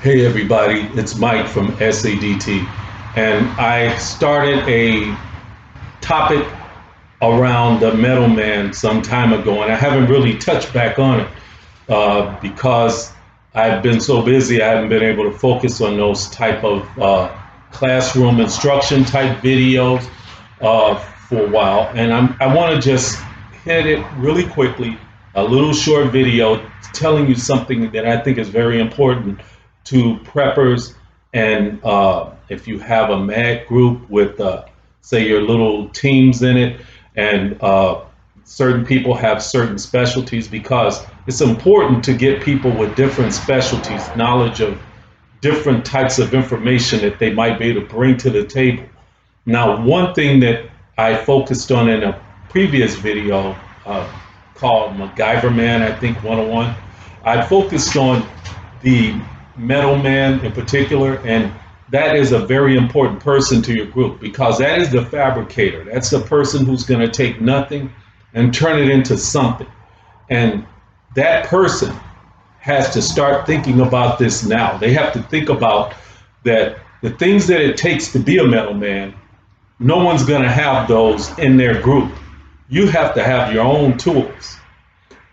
Hey everybody, it's Mike from SADT, and I started a topic around the Metalman some time ago, and I haven't really touched back on it because I've been so busy. I haven't been able to focus on those type of classroom instruction type videos for a while, and I want to just hit it really quickly, a little short video telling you something that I think is very important to preppers. And if you have a MAG group with say your little teams in it, and certain people have certain specialties, because it's important to get people with different specialties, knowledge of different types of information that they might be able to bring to the table. Now, one thing that I focused on in a previous video called MacGyver Man, I think 101, I focused on the Metalman in particular, and that is a very important person to your group, because that is the fabricator. That's the person who's going to take nothing and turn it into something. And that person has to start thinking about this now. They have to think about that the things that it takes to be a Metalman, no one's going to have those in their group. You have to have your own tools.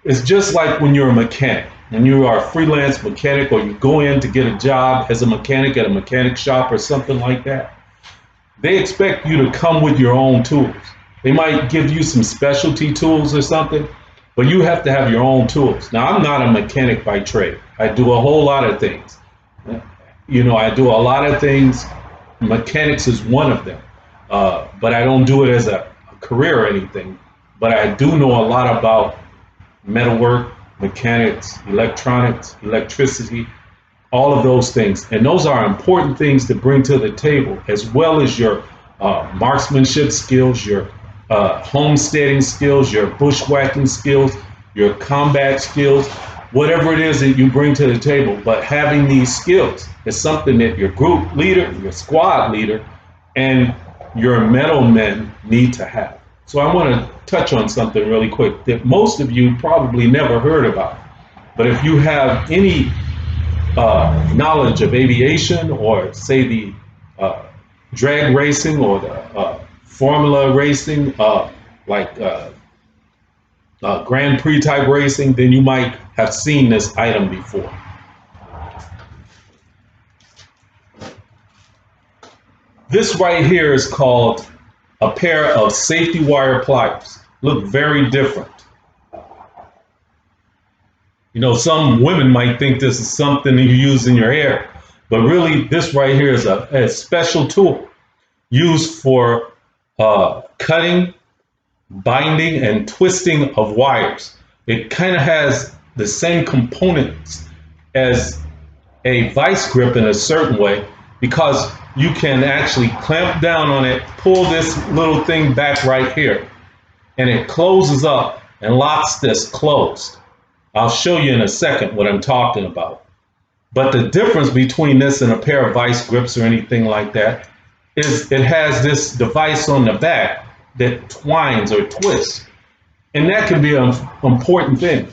It's just like when you're a mechanic. When you are a freelance mechanic, or you go in to get a job as a mechanic at a mechanic shop or something like that, they expect you to come with your own tools. They might give you some specialty tools or something, but you have to have your own tools. Now, I'm not a mechanic by trade. I do a whole lot of things. I do a lot of things. Mechanics is one of them, but I don't do it as a career or anything. But I do know a lot about metalwork, mechanics, electronics, electricity, all of those things. And those are important things to bring to the table, as well as your marksmanship skills, your homesteading skills, your bushwhacking skills, your combat skills, whatever it is that you bring to the table. But having these skills is something that your group leader, your squad leader, and your Metalmen need to have. So I want to touch on something really quick that most of you probably never heard about. But if you have any knowledge of aviation, or say the drag racing, or the formula racing, like Grand Prix type racing, then you might have seen this item before. This right here is called a pair of safety wire pliers. Look very different. Some women might think this is something you use in your hair, but really this right here is a special tool used for cutting, binding, and twisting of wires. It kind of has the same components as a vice grip in a certain way, because you can actually clamp down on it, pull this little thing back right here, and it closes up and locks this closed. I'll show you in a second what I'm talking about. But the difference between this and a pair of vice grips or anything like that is it has this device on the back that twines or twists. And that can be an important thing.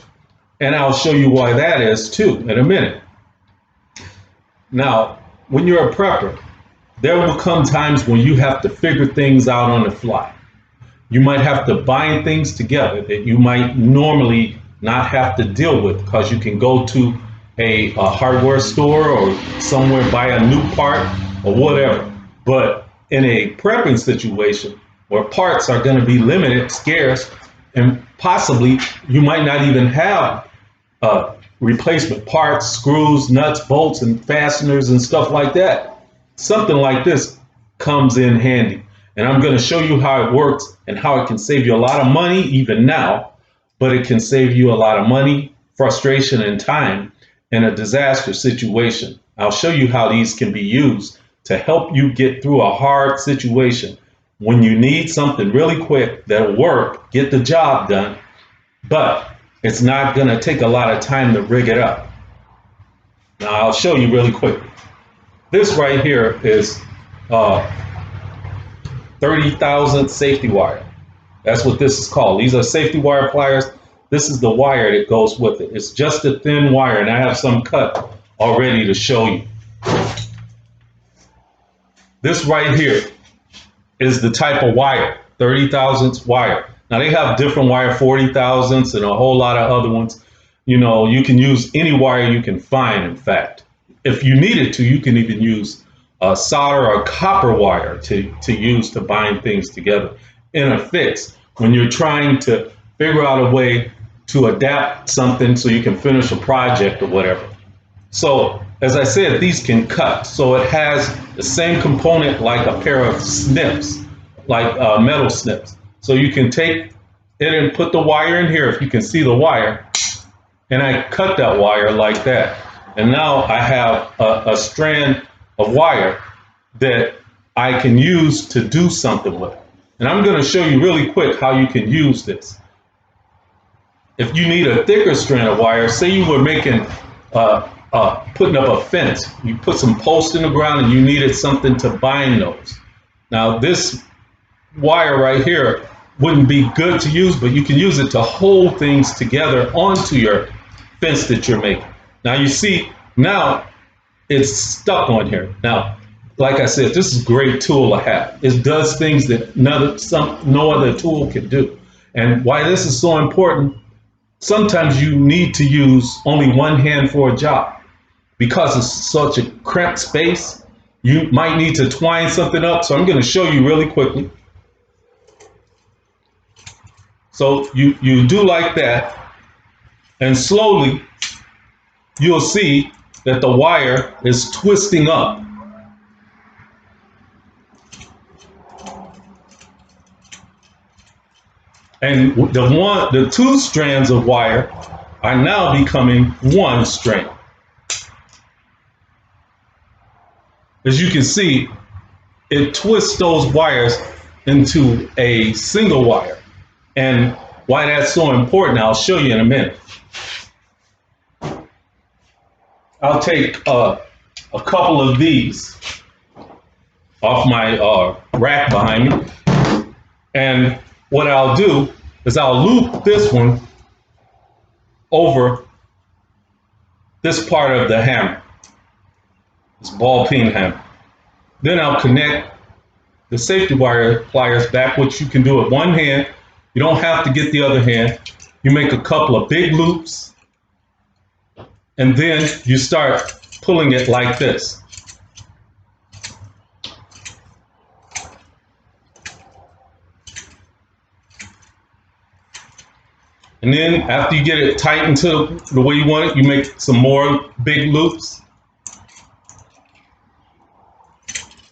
And I'll show you why that is too in a minute. Now, when you're a prepper, there will come times when you have to figure things out on the fly. You might have to bind things together that you might normally not have to deal with, because you can go to a hardware store or somewhere, buy a new part or whatever. But in a prepping situation where parts are going to be limited, scarce, and possibly you might not even have replacement parts, screws, nuts, bolts, and fasteners and stuff like that, something like this comes in handy. And I'm going to show you how it works and how it can save you a lot of money even now, but it can save you a lot of money, frustration, and time in a disaster situation. I'll show you how these can be used to help you get through a hard situation when you need something really quick that'll work, get the job done, but it's not going to take a lot of time to rig it up. Now I'll show you really quick. This right here is 30,000 safety wire. That's what this is called. These are safety wire pliers. This is the wire that goes with it. It's just a thin wire, and I have some cut already to show you. This right here is the type of wire, 30 thousandths wire. Now they have different wire, 40 thousandths and a whole lot of other ones. You know, you can use any wire you can find, in fact. If you needed to, you can even use solder or copper wire to use to bind things together in a fix when you're trying to figure out a way to adapt something so you can finish a project or whatever. So as I said, these can cut. So it has the same component like a pair of snips, like metal snips. So you can take it and put the wire in here, if you can see the wire, and I cut that wire like that. And now I have a strand of wire that I can use to do something with. And I'm going to show you really quick how you can use this. If you need a thicker strand of wire, say you were making putting up a fence, you put some posts in the ground and you needed something to bind those. Now this wire right here wouldn't be good to use, but you can use it to hold things together onto your fence that you're making. Now you see, now it's stuck on here. Now, like I said, this is a great tool to have. It does things that no other tool can do. And why this is so important, sometimes you need to use only one hand for a job. Because it's such a cramped space, you might need to twine something up. So I'm going to show you really quickly. So you do like that, and slowly you'll see that the wire is twisting up. And the two strands of wire are now becoming one strand. As you can see, it twists those wires into a single wire. And why that's so important, I'll show you in a minute. I'll take a couple of these off my rack behind me. And what I'll do is I'll loop this one over this part of the hammer, this ball peen hammer. Then I'll connect the safety wire pliers back, which you can do with one hand. You don't have to get the other hand. You make a couple of big loops, and then you start pulling it like this. And then after you get it tightened to the way you want it, you make some more big loops.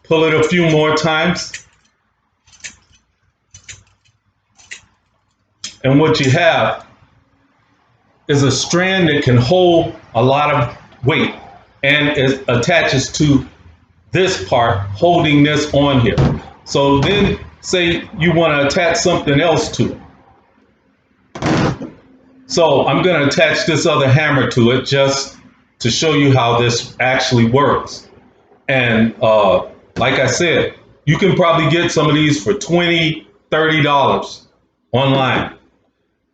Pull it a few more times. And what you have is a strand that can hold a lot of weight, and it attaches to this part holding this on here. So then say you want to attach something else to it. So I'm going to attach this other hammer to it just to show you how this actually works. And like I said, you can probably get some of these for $20, $30 online.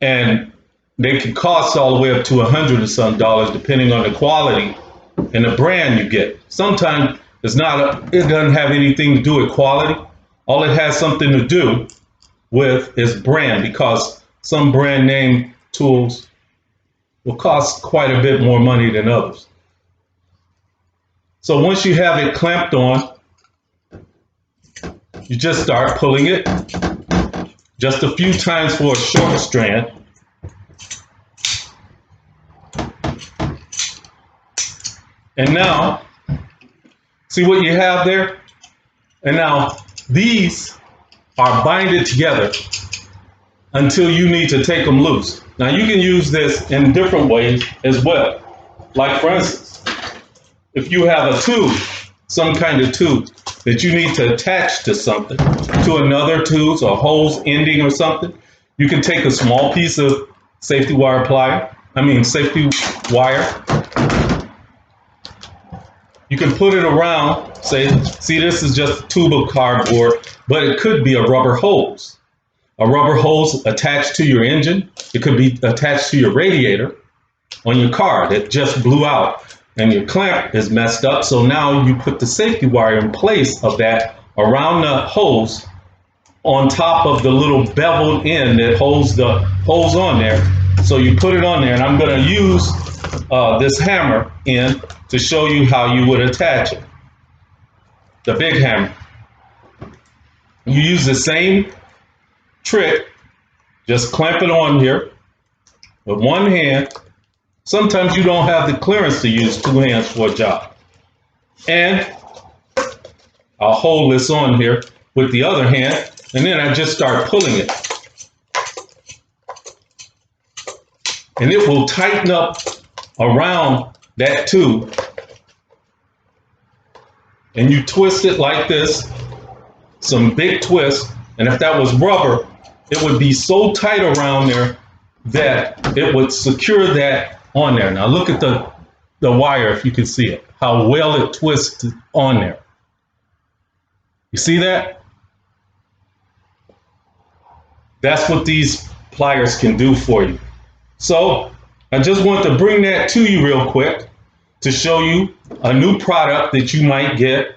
And they can cost all the way up to $100 or some dollars, depending on the quality and the brand you get. Sometimes it doesn't have anything to do with quality. All it has something to do with is brand, because some brand name tools will cost quite a bit more money than others. So once you have it clamped on, you just start pulling it just a few times for a short strand. And now, see what you have there? And now these are binded together until you need to take them loose. Now you can use this in different ways as well. Like for instance, if you have a tube, some kind of tube that you need to attach to something, to another tube or hose ending or something, you can take a small piece of safety wire safety wire. You can put it around, see this is just a tube of cardboard, but it could be a rubber hose. A rubber hose attached to your engine. It could be attached to your radiator on your car that just blew out. and your clamp is messed up. So now you put the safety wire in place of that around the hose on top of the little beveled end that holds the hose on there. So you put it on there, and I'm going to use this hammer in to show you how you would attach it. The big hammer. You use the same trick, just clamp it on here with one hand. Sometimes you don't have the clearance to use two hands for a job. And I'll hold this on here with the other hand, and then I just start pulling it. And it will tighten up around that tube. And you twist it like this, some big twist, and if that was rubber, it would be so tight around there that it would secure that on there. Now look at the wire, if you can see it, how well it twists on there. You see that? That's what these pliers can do for you. So I just want to bring that to you real quick to show you a new product that you might get.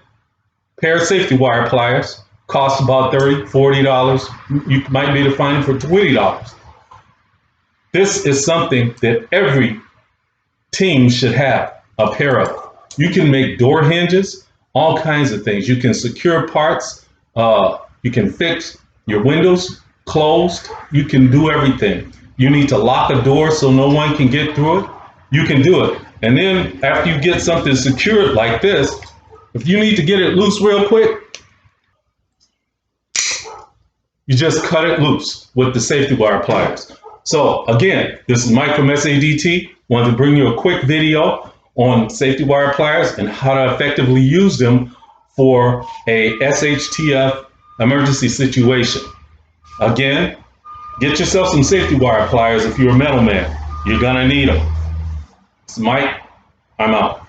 Pair of safety wire pliers. Cost about $30, $40. You might be able to find them for $20. This is something that every team should have a pair of. You can make door hinges, all kinds of things. You can secure parts. You can fix your windows closed. You can do everything. You need to lock a door so no one can get through it. You can do it. And then after you get something secured like this, if you need to get it loose real quick, you just cut it loose with the safety wire pliers. So again, this is Mike from SADT. Wanted to bring you a quick video on safety wire pliers and how to effectively use them for a SHTF emergency situation. Again, get yourself some safety wire pliers if you're a metal man. You're gonna need them. It's Mike, I'm out.